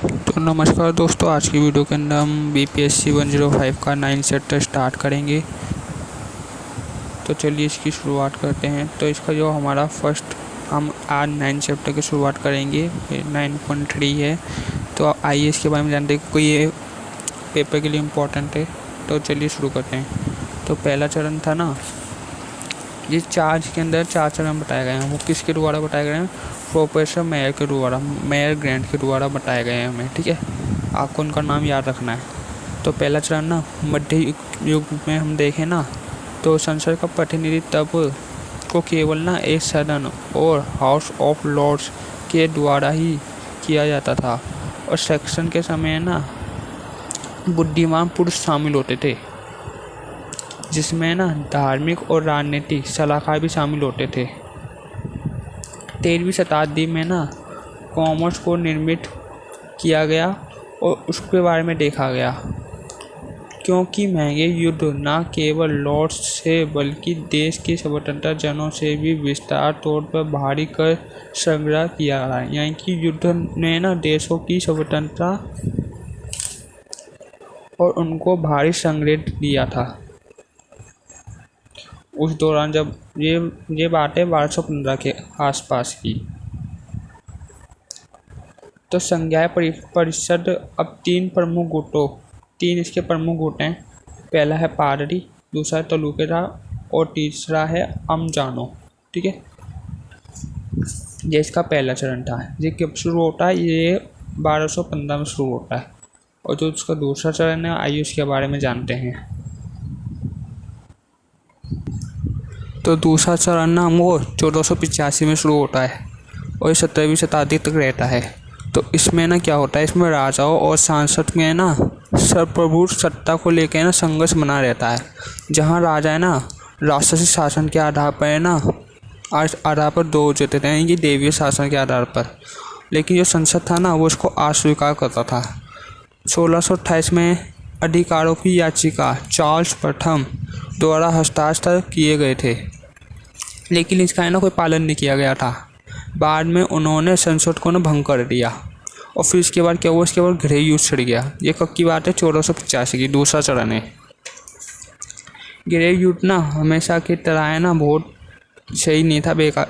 तो नमस्कार दोस्तों, आज की वीडियो के अंदर हम BPSC 105 का 9 चैप्टर स्टार्ट करेंगे। तो चलिए इसकी शुरुआत करते हैं। तो इसका जो हमारा फर्स्ट हम आज 9 चैप्टर की शुरुआत करेंगे, 9.3 है। तो आइए इसके बारे में जानते हैं क्योंकि ये पेपर के लिए इम्पोर्टेंट है। तो चलिए शुरू करते हैं। तो पहला चरण था ना, ये चार्ज के अंदर 4 चरण बताए गए हैं। वो किसके द्वारा बताए गए हैं? प्रोफेसर मेयर के द्वारा, मेयर ग्रांट के द्वारा बताए गए हैं हमें। ठीक है, आपको उनका नाम याद रखना है। तो पहला चरण ना, मध्य युग में हम देखें ना, तो संसद का प्रतिनिधित्व को केवल ना एक सदन और हाउस ऑफ लॉर्ड्स के द्वारा ही किया जाता था। और सेक्शन के समय ना बुद्धिमान पुरुष शामिल होते थे, जिसमें ना धार्मिक और राजनीतिक सलाहकार भी शामिल होते थे। 13वीं शताब्दी में ना कॉमर्स को निर्मित किया गया और उसके बारे में देखा गया, क्योंकि महंगे युद्ध न केवल लॉर्ड्स से बल्कि देश के स्वतंत्र जनों से भी विस्तार तौर पर भारी कर संग्रह किया रहा है। यानी कि युद्ध ने ना देशों की स्वतंत्रता और उनको भारी संग्रह दिया था उस दौरान, जब ये बात है 1215 के आसपास की। तो संघीय परिषद अब तीन इसके प्रमुख गुट हैं। पहला है पादरी, दूसरा है तलुकेदार और तीसरा है अमजानो। ठीक है, ये इसका पहला चरण था। ये कब शुरू होता है? ये 1215 में शुरू होता है। और जो इसका दूसरा चरण है, आइए उसके बारे में जानते हैं। तो दूसरा चरण ना वो 1485 में शुरू होता है और ये 17वीं शताब्दी तक रहता है। तो इसमें ना क्या होता है, इसमें राजाओं और सांसद में ना सर्वप्रभु सत्ता को लेकर ना संघर्ष बना रहता है, जहाँ राजा है ना राजसी शासन के आधार पर दो देते थे, यानी कि देवीय शासन के आधार पर। लेकिन जो संसद था ना वो उसको अस्वीकार करता था। 1628 में अधिकारों की याचिका चार्ल्स प्रथम द्वारा हस्ताक्षर किए गए थे, लेकिन इसका है ना कोई पालन नहीं किया गया था। बाद में उन्होंने संसद को ना भंग कर दिया और फिर इसके बाद क्या हुआ, इसके बाद गृह युद्ध छिड़ गया। ये कब की बात है? 1485 की। दूसरा चरण है। गृह युद्ध ना हमेशा की तरह है ना बहुत सही नहीं था, बेकार,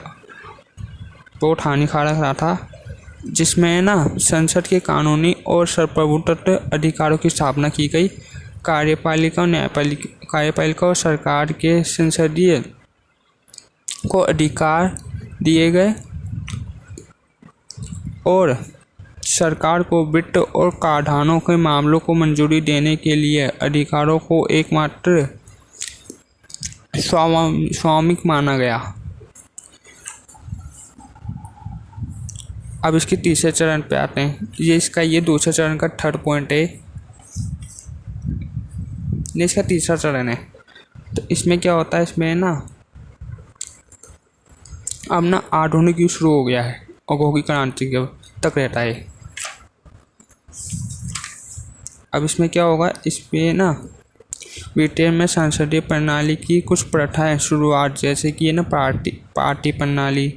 बहुत हानिकारक रहा था, जिसमें ना संसद के कानूनी और सर्वप्रभुत्व अधिकारों की स्थापना की गई। कार्यपालिका और सरकार के संसदीय को अधिकार दिए गए और सरकार को वित्त और कराधानों के मामलों को मंजूरी देने के लिए अधिकारों को एकमात्र स्वामिक माना गया। अब इसके तीसरे चरण पे आते हैं। ये दूसरे चरण का थर्ड पॉइंट है। ये इसका तीसरा चरण है। तो इसमें क्या होता है, इसमें ना अब ना आधुनिक युग शुरू हो गया है, औद्योगिक क्रांति तक रहता है। अब इसमें क्या होगा, इसमें ना ब्रिटेन में संसदीय प्रणाली की कुछ प्रथाएं शुरुआत, जैसे कि ना पार्टी प्रणाली,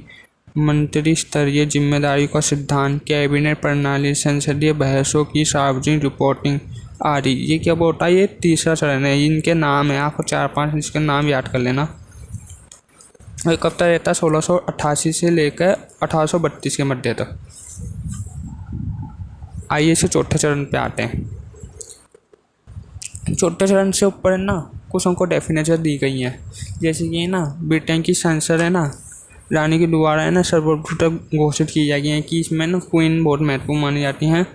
मंत्री स्तरीय जिम्मेदारी का सिद्धांत, कैबिनेट प्रणाली, संसदीय बहसों की सार्वजनिक रिपोर्टिंग आदि। ये क्या होता है? ये तीसरा चरण है। इनके नाम है, आपको 4-5 इसके नाम याद कर लेना। ये कब तक रहता है? 1688 से लेकर 1832 के मध्य तक। आइए इसे चौथे चरण पे आते हैं। चौथे चरण से ऊपर ना कुछ हमको डेफिनेशन दी गई हैं, जैसे कि ना ब्रिटेन की संसद है ना रानी के द्वारा है ना सर्वोच्च घोषित की जाएगी है कि इसमें ना क्वीन बहुत महत्वपूर्ण मानी जाती हैं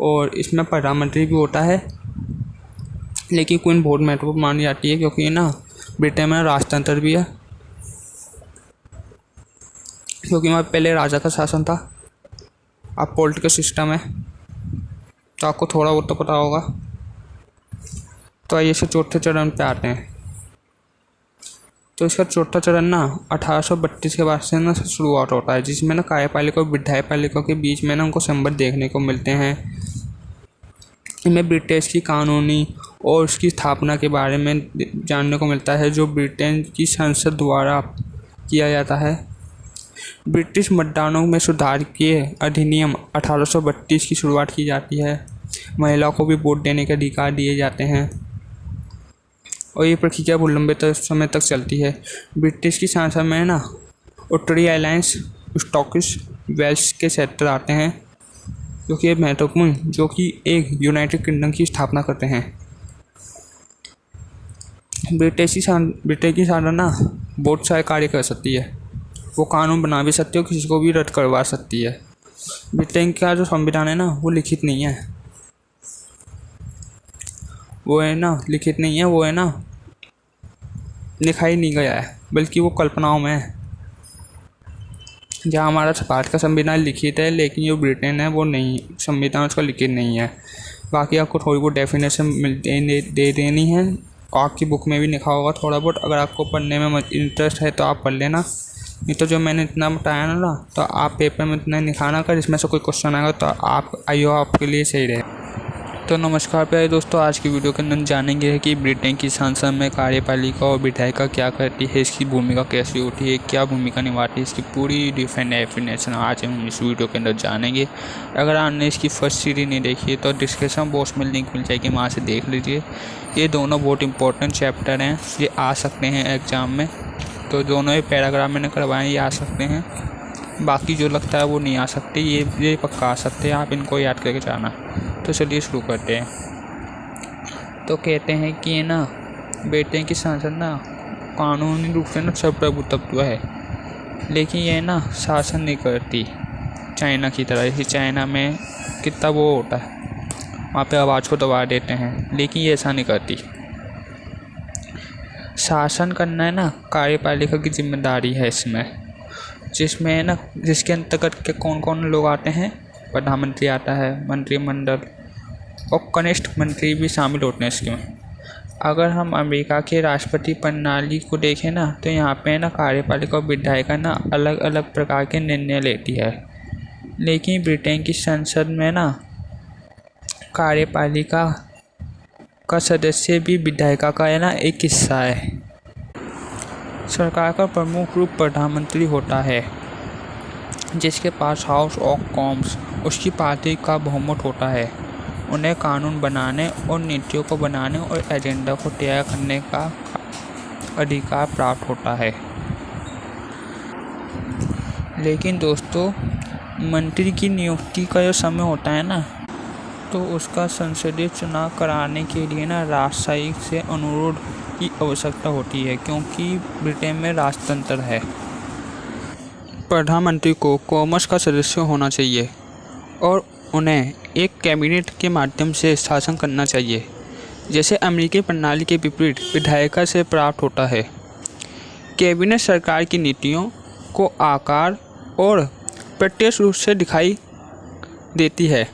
और इसमें प्रधानमंत्री भी होता है, लेकिन क्वीन बहुत महत्वपूर्ण मानी जाती है क्योंकि ना ब्रिटेन में राजतंत्र भी है, क्योंकि वहाँ पहले राजा का शासन था। अब पॉलिटिकल सिस्टम है, तो आपको थोड़ा बहुत तो पता होगा। तो आइए इसे चौथे चरण पे आते हैं। तो इसका चौथा चरण ना 1832 के बाद से ना शुरुआत होता है, जिसमें ना कार्यपालिका और विधायपालिका के बीच में ना उनको संबंध देखने को मिलते हैं। इनमें ब्रिटिश की कानूनी और उसकी स्थापना के बारे में जानने को मिलता है, जो ब्रिटेन की संसद द्वारा किया जाता है। ब्रिटिश मतदानों में सुधार के अधिनियम 1832 की शुरुआत की जाती है। महिलाओं को भी वोट देने के अधिकार दिए जाते हैं और ये प्रक्रिया बहुत लंबे समय तक चलती है। ब्रिटिश की संसद में ना उत्तरी आइलैंड्स, स्कॉटिश, वेल्स के क्षेत्र आते हैं जो कि महत्वपूर्ण जो कि एक यूनाइटेड किंगडम की स्थापना करते हैं। ब्रिटिश की संसद ना बहुत सारे कार्य कर सकती है। वो कानून बना भी सकती है और किसी को भी रद्द करवा सकती है। ब्रिटेन का जो संविधान है ना वो लिखित नहीं है, वो है ना लिखा ही नहीं गया है, बल्कि वो कल्पनाओं में है। जहाँ हमारा भारत का संविधान लिखित है, लेकिन जो ब्रिटेन है वो नहीं, संविधान उसका लिखित नहीं है। बाकी आपको थोड़ी बहुत डेफिनेशन दे देनी है, आपकी बुक में भी लिखा होगा थोड़ा बहुत। अगर आपको पढ़ने में इंटरेस्ट है तो आप पढ़ लेना, नहीं तो जो मैंने इतना बताया ना तो आप पेपर में इतना लिखाना कर, इसमें से कोई क्वेश्चन आएगा तो आपके लिए सही रहे। तो नमस्कार प्यारे दोस्तों, आज की वीडियो के अंदर जानेंगे कि ब्रिटेन की संसद में कार्यपालिका और विधायिका क्या करती है, इसकी भूमिका कैसी होती है, क्या भूमिका निभाती है, इसकी पूरी डेफिनेशन आज हम इस वीडियो के अंदर जानेंगे। अगर आपने इसकी फर्स्ट सीरीज नहीं देखी है तो डिस्क्रिप्शन बॉक्स में लिंक मिल जाएगी, वहाँ से देख लीजिए। ये दोनों बहुत इंपॉर्टेंट चैप्टर हैं, ये आ सकते हैं एग्ज़ाम में, तो दोनों ही पैराग्राफ मैंने करवाए, ये आ सकते हैं। बाकी जो लगता है वो नहीं आ सकते, ये पक्का आ सकते हैं, आप इनको याद करके जाना। तो चलिए शुरू करते हैं। तो कहते हैं कि ये ना ब्रिटेन की संसद ना कानूनी रूप से ना सर्वप्रभुत्व है, लेकिन ये ना शासन नहीं करती चाइना की तरह। जैसे चाइना में कितना वो होता है, वहाँ पे आवाज़ को दबा देते हैं, लेकिन ये ऐसा नहीं करती। शासन करना है ना कार्यपालिका की जिम्मेदारी है इसमें, जिसमें है ना जिसके अंतर्गत के कौन कौन लोग आते हैं। प्रधानमंत्री आता है, मंत्रिमंडल और कनिष्ठ मंत्री भी शामिल होते हैं इसमें। अगर हम अमेरिका के राष्ट्रपति प्रणाली को देखें ना तो यहाँ पे ना कार्यपालिका और विधायिका ना अलग अलग प्रकार के निर्णय लेती है, लेकिन ब्रिटेन की संसद में ना कार्यपालिका का सदस्य भी विधायिका का है ना एक हिस्सा है। सरकार का प्रमुख रूप प्रधानमंत्री होता है, जिसके पास हाउस ऑफ कॉमन्स उसकी पार्टी का बहुमत होता है। उन्हें कानून बनाने और नीतियों को बनाने और एजेंडा को तैयार करने का अधिकार प्राप्त होता है। लेकिन दोस्तों, मंत्री की नियुक्ति का जो समय होता है ना तो उसका संसदीय चुनाव कराने के लिए ना राजशाही से अनुरोध की आवश्यकता होती है, क्योंकि ब्रिटेन में राजतंत्र है। प्रधानमंत्री को कॉमन्स का सदस्य होना चाहिए और उन्हें एक कैबिनेट के माध्यम से शासन करना चाहिए, जैसे अमेरिकी प्रणाली के विपरीत विधायिका से प्राप्त होता है। कैबिनेट सरकार की नीतियों को आकार और प्रत्यक्ष रूप से दिखाई देती है।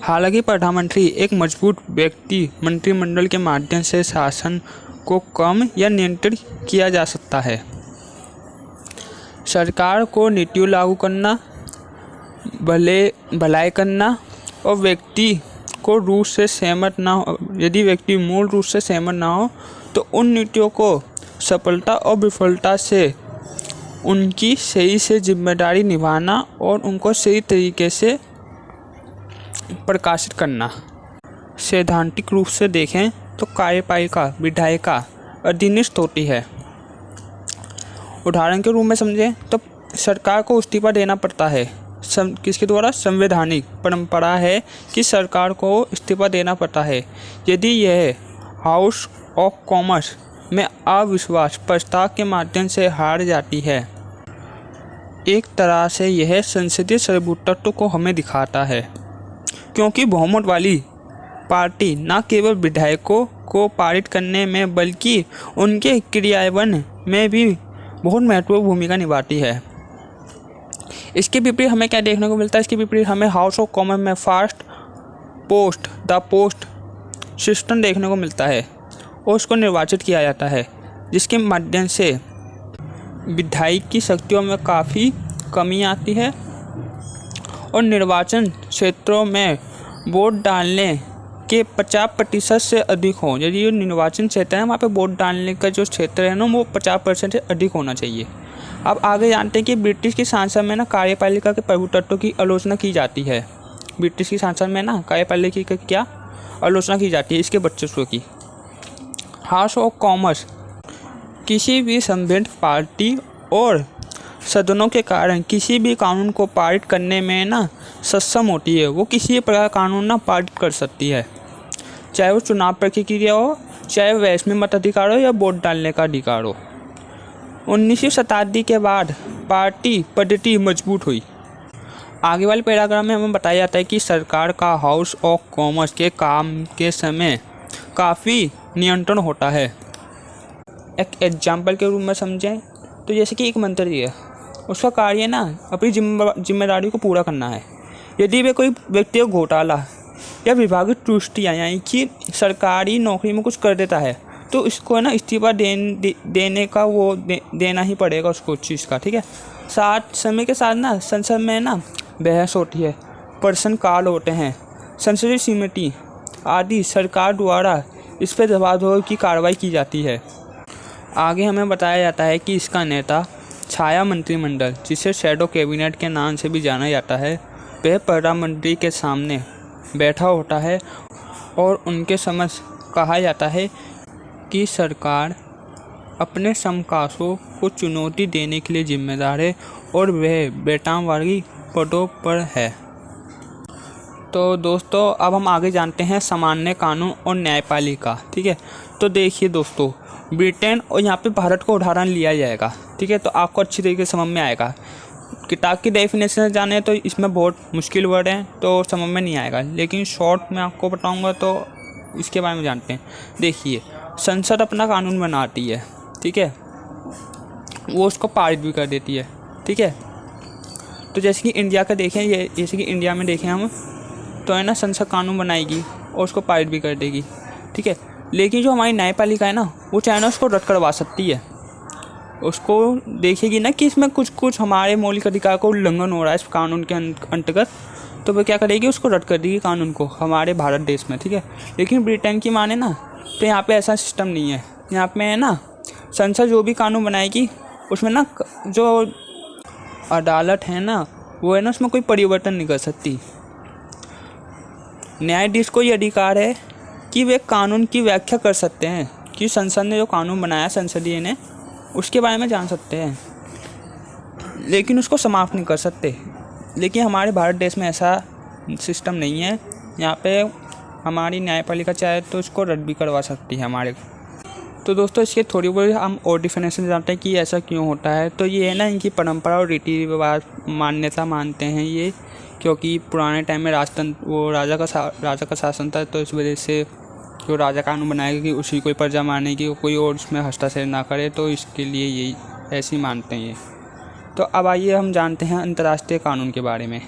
हालांकि प्रधानमंत्री एक मजबूत व्यक्ति मंत्रिमंडल के माध्यम से शासन को कम या नियंत्रित किया जा सकता है। सरकार को नीतियों लागू करना, भलाई करना और व्यक्ति को रूप से सहमत ना हो, यदि व्यक्ति मूल रूप से सहमत ना हो तो उन नीतियों को सफलता और विफलता से उनकी सही से जिम्मेदारी निभाना और उनको सही तरीके से प्रकाशित करना। सैद्धांतिक रूप से देखें तो कार्यपालिका विधायिका अधीनस्थ होती है। उदाहरण के रूप में समझें तो सरकार को इस्तीफा देना पड़ता है। किसके द्वारा? संवैधानिक परंपरा है कि सरकार को इस्तीफा देना पड़ता है यदि यह हाउस ऑफ कॉमन्स में अविश्वास प्रस्ताव के माध्यम से हार जाती है। एक तरह से यह संसदीय सर्वोच्चत्व को हमें दिखाता है, क्योंकि बहुमत वाली पार्टी न केवल विधायकों को पारित करने में बल्कि उनके क्रियान्वयन में भी बहुत महत्वपूर्ण भूमिका निभाती है। इसके विपरीत हमें क्या देखने को मिलता है? इसके विपरीत हमें हाउस ऑफ कॉमन्स में first post the post system देखने को मिलता है और उसको निर्वाचित किया जाता है, जिसके माध्यम से विधायक की शक्तियों में काफ़ी कमी आती है और निर्वाचन क्षेत्रों में वोट डालने के 50% से अधिक हो। यदि ये निर्वाचन क्षेत्र है वहाँ पे वोट डालने का जो क्षेत्र है ना वो 50% से अधिक होना चाहिए। अब आगे जानते हैं कि ब्रिटिश की संसद में ना कार्यपालिका के प्रभु तत्वों की आलोचना की जाती है। ब्रिटिश की संसद में ना कार्यपालिका की क्या आलोचना की जाती है, इसके वर्चस्व की। हाउस ऑफ कॉमन्स किसी भी संविधान पार्टी और सदनों के कारण किसी भी कानून को पारित करने में ना सक्षम होती है। वो किसी प्रकार कानून ना पारित कर सकती है, चाहे वो चुनाव प्रक्रिया हो, चाहे वैश्विक मताधिकार हो या वोट डालने का अधिकार हो। 19वीं शताब्दी के बाद पार्टी पद्धति मजबूत हुई। आगे वाले पैराग्राफ में हमें बताया जाता है कि सरकार का हाउस ऑफ कॉमन्स के काम के समय काफ़ी नियंत्रण होता है। एक एग्जाम्पल के रूप में समझें तो जैसे कि एक मंत्री है, उसका कार्य ना अपनी जिम्मेदारी को पूरा करना है। यदि वे कोई व्यक्ति घोटाला या विभागीय त्रुटियाँ यानी कि सरकारी नौकरी में कुछ कर देता है तो इसको ना इस्तीफा देने का वो देना ही पड़ेगा उसको उस चीज़ का, ठीक है। साथ समय के साथ ना संसद में ना बहस होती है, प्रश्नकाल होते हैं, संसदीय समिति आदि सरकार द्वारा इस पर जवाबदेही की कार्रवाई की जाती है। आगे हमें बताया जाता है कि इसका नेता छाया मंत्रिमंडल, जिसे शैडो कैबिनेट के नाम से भी जाना जाता है, वह प्रधानमंत्री के सामने बैठा होता है और उनके समक्ष कहा जाता है कि सरकार अपने समकक्षों को चुनौती देने के लिए जिम्मेदार है और वह बेटावारी पदों पर है। तो दोस्तों अब हम आगे जानते हैं सामान्य कानून और न्यायपालिका, ठीक है। तो देखिए दोस्तों, ब्रिटेन और यहाँ पे भारत को उदाहरण लिया जाएगा, ठीक है, तो आपको अच्छी तरीके से समझ में आएगा। किताब की डेफिनेशन जाने तो इसमें बहुत मुश्किल वर्ड हैं तो समझ में नहीं आएगा, लेकिन शॉर्ट में आपको बताऊंगा तो इसके बारे में जानते हैं। देखिए, संसद अपना कानून बनाती है, ठीक है, वो उसको पारित भी कर देती है, ठीक है। तो जैसे कि इंडिया का देखें, ये जैसे कि इंडिया में देखें हम तो है ना, संसद कानून बनाएगी और उसको पारित भी कर देगी, ठीक है। लेकिन जो हमारी न्यायपालिका है ना, वो चाहे ना उसको रद्द करवा सकती है, उसको देखेगी ना कि इसमें कुछ हमारे मौलिक अधिकार का उल्लंघन हो रहा है इस कानून के अंतर्गत, तो वो क्या करेगी, उसको रद्द कर देगी कानून को हमारे भारत देश में, ठीक है। लेकिन ब्रिटेन की माने ना तो यहाँ पे ऐसा सिस्टम नहीं है। यहाँ पे है ना, संसद जो भी कानून बनाएगी उसमें ना जो अदालत है ना, वो है ना, उसमें कोई परिवर्तन नहीं कर सकती। न्यायाधीश को ये अधिकार है कि वे कानून की व्याख्या कर सकते हैं कि संसद ने जो कानून बनाया, संसदीय ने, उसके बारे में जान सकते हैं, लेकिन उसको समाप्त नहीं कर सकते। लेकिन हमारे भारत देश में ऐसा सिस्टम नहीं है। यहाँ पे हमारी न्यायपालिका चाहे तो इसको रद्द भी करवा सकती है हमारे। तो दोस्तों, इसके थोड़ी बहुत हम और डिफिनेशन जानते हैं कि ऐसा क्यों होता है। तो ये है ना, इनकी परंपरा और रीति रिवाज मान्यता मानते हैं ये, क्योंकि पुराने टाइम में राजतंत्र वो राजा का शासन था, तो इस वजह से जो राजा कानून बनाएगा कि उसी कोई प्रजा मानेगी, कोई और उसमें हस्तक्षेप ना करे, तो इसके लिए यही ऐसे ही मानते हैं ये। तो अब आइए हम जानते हैं अंतर्राष्ट्रीय कानून के बारे में।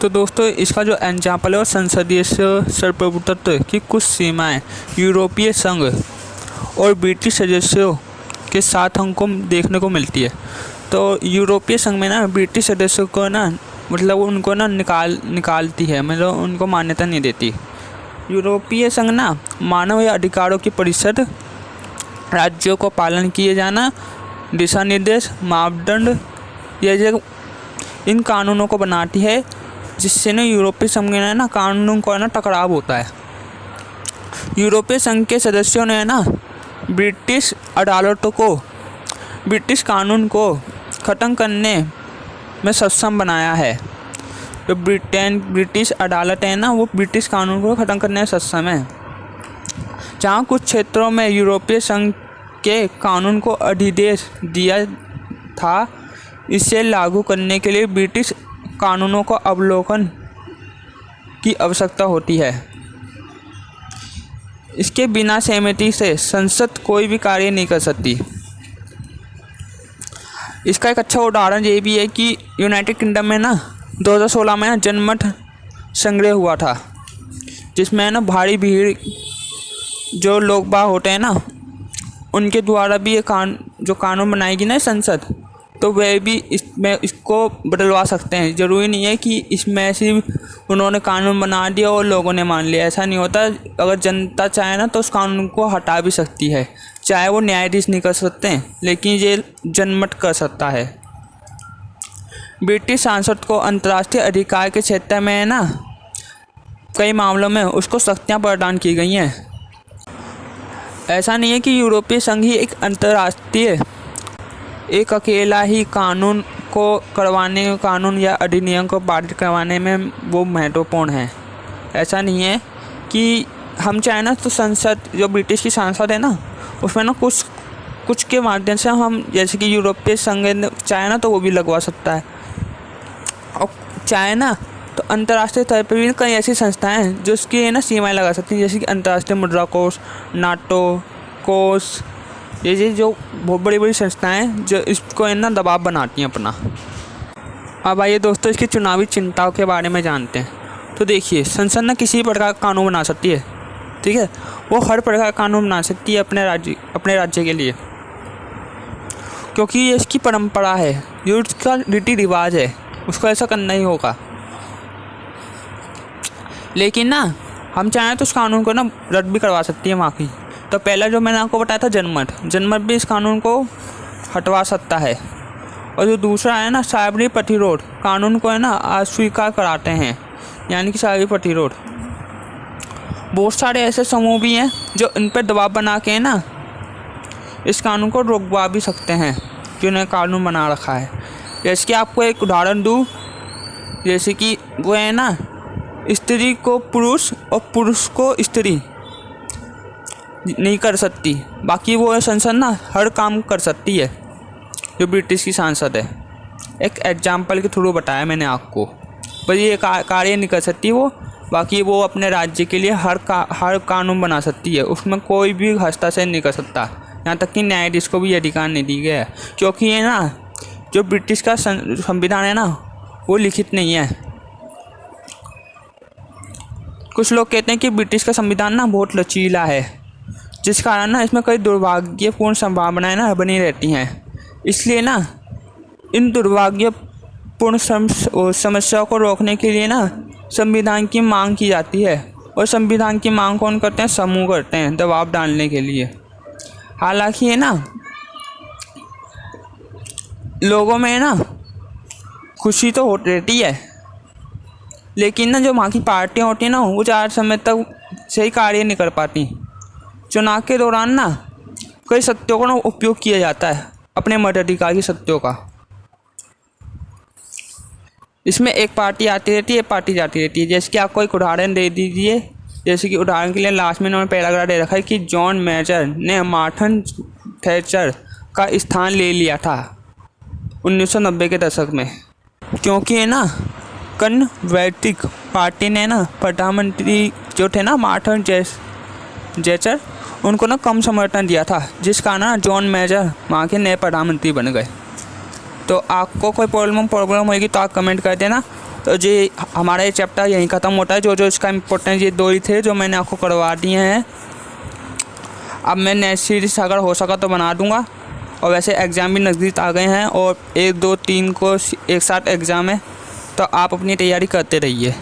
तो दोस्तों, इसका जो एग्जाम्पल है, संसदीय सर्वप्रभुत्व की कुछ सीमाएं यूरोपीय संघ और ब्रिटिश सदस्यों के साथ हमको देखने को मिलती है। तो यूरोपीय संघ में ना ब्रिटिश सदस्यों को ना, मतलब उनको ना निकालती है, मतलब उनको मान्यता नहीं देती। यूरोपीय संघ ना मानव या अधिकारों की परिषद, राज्यों को पालन किए जाना, दिशा निर्देश, मापदंड, ये इन कानूनों को बनाती है, जिससे ना यूरोपीय संघ में ना कानूनों का ना टकराव होता है। यूरोपीय संघ के सदस्यों ने ना ब्रिटिश अदालतों को ब्रिटिश कानून को ख़त्म करने में सक्षम बनाया है। जो ब्रिटिश अदालत है ना, वो ब्रिटिश कानून को ख़त्म करने में सक्षम है। जहाँ कुछ क्षेत्रों में यूरोपीय संघ के कानून को अधिदेश दिया था, इसे लागू करने के लिए ब्रिटिश कानूनों को अवलोकन की आवश्यकता होती है। इसके बिना सहमति से संसद कोई भी कार्य नहीं कर सकती। इसका एक अच्छा उदाहरण ये भी है कि यूनाइटेड किंगडम में ना 2016 में ना जनमत संग्रह हुआ था, जिसमें ना भारी भीड़ जो लोग बाग होते हैं ना, उनके द्वारा भी ये जो कानून बनाएगी ना संसद, तो वह भी इसको बदलवा सकते हैं। ज़रूरी नहीं है कि इसमें सिर्फ उन्होंने कानून बना दिया और लोगों ने मान लिया, ऐसा नहीं होता। अगर जनता चाहे ना तो उस कानून को हटा भी सकती है, चाहे वो न्यायाधीश नहीं कर सकते हैं, लेकिन ये जनमत कर सकता है। ब्रिटिश संसद को अंतर्राष्ट्रीय अधिकार के क्षेत्र में ना कई मामलों में उसको शक्तियाँ प्रदान की गई हैं। ऐसा नहीं है कि यूरोपीय संघ ही एक अंतर्राष्ट्रीय एक अकेला ही कानून या अधिनियम को पारित करवाने में वो महत्वपूर्ण है। ऐसा नहीं है कि हम चाहे ना तो संसद जो ब्रिटिश की संसद है ना उसमें ना कुछ के माध्यम से हम जैसे कि यूरोपीय संघ चाहे ना तो वो भी लगवा सकता है, और चाहे ना तो अंतर्राष्ट्रीय स्तर पर भी कई ऐसी संस्थाएं हैं जो उसकी ना सीमाएं लगा सकती हैं, जैसे कि अंतर्राष्ट्रीय मुद्रा कोष, नाटो कोष, ये जो बहुत बड़ी बड़ी संस्थाएं हैं जो इसको है ना दबाव बनाती हैं अपना। अब आइए दोस्तों इसकी चुनावी चिंताओं के बारे में जानते हैं। तो देखिए, संसद ना किसी प्रकार का कानून बना सकती है, ठीक है, वो हर प्रकार का कानून बना सकती है अपने राज्य के लिए, क्योंकि ये इसकी परंपरा है, ये उसका रीति रिवाज है, उसको ऐसा करना ही होगा। लेकिन ना हम चाहें तो उस कानून को ना रद्द भी करवा सकती है माफ़ी। तो पहला जो मैंने आपको बताया था जनमत भी इस कानून को हटवा सकता है। और जो दूसरा है ना साइबरी प्रतिरोध कानून को है ना अस्वीकार कराते हैं, यानी कि साइबरी प्रतिरोध। बहुत सारे ऐसे समूह भी हैं जो इन पर दबाव बना के ना इस कानून को रोकवा भी सकते हैं, जिन्होंने कानून बना रखा है। जैसे कि आपको एक उदाहरण दूँ, जैसे कि वो है ना स्त्री को पुरुष और पुरुष को स्त्री नहीं कर सकती, बाकी वो संसद ना हर काम कर सकती है जो ब्रिटिश की सांसद है। एक एग्जाम्पल के थ्रू बताया मैंने आपको, पर ये कार्य नहीं कर सकती वो, बाकी वो अपने राज्य के लिए हर कानून बना सकती है, उसमें कोई भी हस्तक्षेप नहीं कर सकता। यहाँ तक कि न्यायाधीश को भी अधिकार नहीं दी गया है, क्योंकि ये ना जो ब्रिटिश का संविधान है ना वो लिखित नहीं है। कुछ लोग कहते हैं कि ब्रिटिश का संविधान ना बहुत लचीला है, जिस कारण ना इसमें कई दुर्भाग्यपूर्ण संभावनाएं ना बनी रहती हैं। इसलिए ना इन दुर्भाग्यपूर्ण समस्याओं को रोकने के लिए ना संविधान की मांग की जाती है, और संविधान की मांग कौन करते हैं? समूह करते हैं दबाव डालने के लिए। हालांकि ये ना लोगों में ना खुशी तो होती रहती है, लेकिन ना जो वहाँ की पार्टियाँ होती हैं ना वो ज़्यादा समय तक सही कार्य नहीं कर पाती। चुनाव के दौरान ना कई सत्यों का ना उपयोग किया जाता है, अपने मताधिकार की सत्यों का। इसमें एक पार्टी आती रहती है, एक पार्टी जाती रहती है। जैसे कि आपको एक उदाहरण दे दीजिए, जैसे कि उदाहरण के लिए लास्ट में इन्होंने पैराग्राफ दे रखा है कि जॉन मेजर ने मार्टन थैचर का स्थान ले लिया था 1990 के दशक में, क्योंकि है ना कन्जर्वेटिव पार्टी ने ना प्रधानमंत्री जो थे ना मार्टन थैचर उनको ना कम समर्थन दिया था, जिस कारण जॉन मेजर वहाँ के नए प्रधानमंत्री बन गए। तो आपको कोई प्रॉब्लम होगी तो आप कमेंट कर देना। तो जी हमारा ये चैप्टर यहीं ख़त्म होता है। जो इसका इम्पोर्टेंट ये 2 ही थे जो मैंने आपको करवा दिए हैं। अब मैं नेक्स्ट सीरीज़ अगर हो सका तो बना दूँगा, और वैसे एग्ज़ाम भी नज़दीक आ गए हैं और 1, 2, 3 को एक साथ एग्ज़ाम है, तो आप अपनी तैयारी करते रहिए।